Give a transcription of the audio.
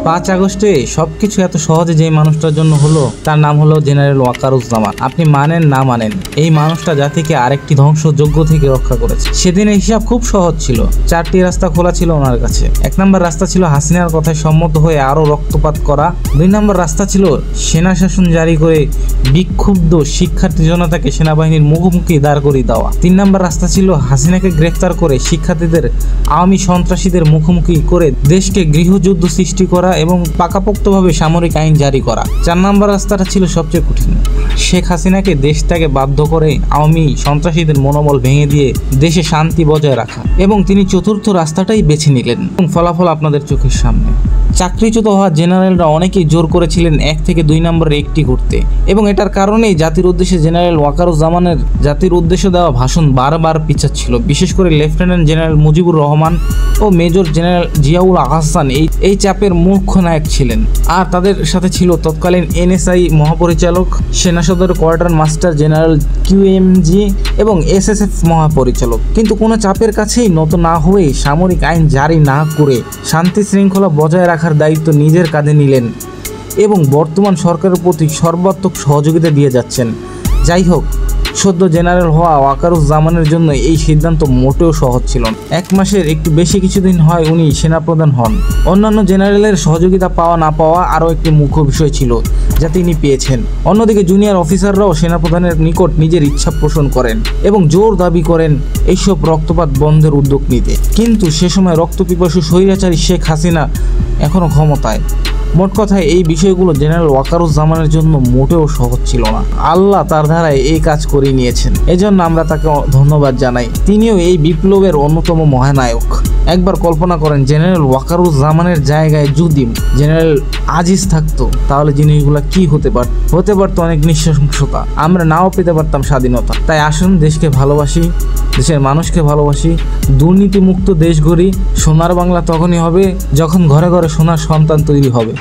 5 আগস্টে সবকিছু এত সহজে যে মানুষটার জন্য হলো তার নাম হলো জেনারেল ওয়াকারুজ্জামান। আপনি মানেন না মানেন, এই মানুষটা জাতিকে আরেকটি ধ্বংসযজ্ঞ থেকে রক্ষা করেছে। সেদিনের হিসাব খুব সহজ ছিল। 4টি রাস্তা খোলা ছিল ওনার কাছে। 1 নম্বর রাস্তা ছিল হাসিনার কথায় সম্মত হয়ে আরো রক্তপাত করা। 2 নম্বর রাস্তা ছিল সেনা শাসন জারি করে বিক্ষুব্ধ শিক্ষার্থী জনতাকে সেনাবাহিনীর মুখোমুখি দাঁড় করিয়ে দেওয়া। 3 নম্বর রাস্তা ছিল হাসিনাকে গ্রেফতার করে শিক্ষার্থীদের আওয়ামী সন্ত্রাসীদের মুখোমুখি করে দেশকে গৃহযুদ্ধ সৃষ্টি করা এবং পাকাপোক্তভাবে সামরিক আইন জারি করা। 4 নম্বর রাস্তাটা ছিল সবচেয়ে কঠিন। শেখ হাসিনাকে দেশ থেকে বাধ্য করে আওয়ামী সন্ত্রাসীদের মনোবল ভেঙে দিয়ে দেশে শান্তি বজায় রাখা, এবং তিনি চতুর্থ রাস্তাটাই বেছে নিলেন এবং ফলাফল আপনাদের চোখের সামনে। চাকরিচ্যুত হওয়া জেনারেলরা অনেকেই জোর করেছিলেন 1 থেকে 2 নম্বরের একটি করতে, এবং এটার কারণেই জাতির উদ্দেশ্যে জেনারেল ওয়াকারুজ্জামানের জাতির উদ্দেশ্যে দেওয়া ভাষণ বারবার পিছাচ্ছিল। বিশেষ করে লেফটেন্যান্ট জেনারেল মুজিবুর রহমান ও মেজর জেনারেল জিয়াউল আহসান এই চাপের মুখ্য নায়ক ছিলেন। আর তাদের সাথে ছিল তৎকালীন NSI মহাপরিচালক, সেনা সদর কোয়ার্টার মাস্টার জেনারেল QMG এবং SSF মহাপরিচালক। কিন্তু কোনো চাপের কাছেই নত না হয়ে সামরিক আইন জারি না করে শান্তি শৃঙ্খলা বজায় রাখার দায়িত্ব নিজের কাঁধে নিলেন এবং বর্তমান সরকারের প্রতি সর্বাত্মক সহযোগিতা দিয়ে যাচ্ছেন। যাই হোক, সদ্য জেনারেল হওয়া ওয়াকারুজ্জামানের জন্য এই সিদ্ধান্ত মোটেও সহজ ছিল না। 1 মাসের একটু বেশি কিছুদিন হয় উনি সেনাপ্রধান হন। অন্যান্য জেনারেলের সহযোগিতা পাওয়া না পাওয়া আরও একটি মুখ্য বিষয় ছিল যা তিনি পেয়েছেন। অন্যদিকে জুনিয়র অফিসাররাও সেনাপ্রধানের নিকট নিজের ইচ্ছা পোষণ করেন এবং জোর দাবি করেন এইসব রক্তপাত বন্ধের উদ্যোগ নিতে। কিন্তু সে সময় রক্তপিপাসু স্বৈরাচারী শেখ হাসিনা এখনও ক্ষমতায়। মোট কথায় এই বিষয়গুলো জেনারেল ওয়াকারুজ্জামানের জন্য মোটেও সহজ ছিল না। আল্লাহ তার ধারায় এই কাজ করিয়ে নিয়েছেন, এজন্য আমরা তাকে ধন্যবাদ জানাই। তিনিও এই বিপ্লবের অন্যতম মহানায়ক। একবার কল্পনা করেন, জেনারেল ওয়াকারুজ্জামানের জায়গায় যদি জেনারেল আজিজ থাকতো তাহলে জিনিসগুলো কি হতে পারতো অনেক নৃশংসতা। আমরা নাও পেতে পারতাম স্বাধীনতা। তাই আসুন দেশকে ভালোবাসি, দেশের মানুষকে ভালোবাসি, দুর্নীতিমুক্ত দেশ গড়ি। সোনার বাংলা তখনই হবে যখন ঘরে ঘরে সোনার সন্তান তৈরি হবে।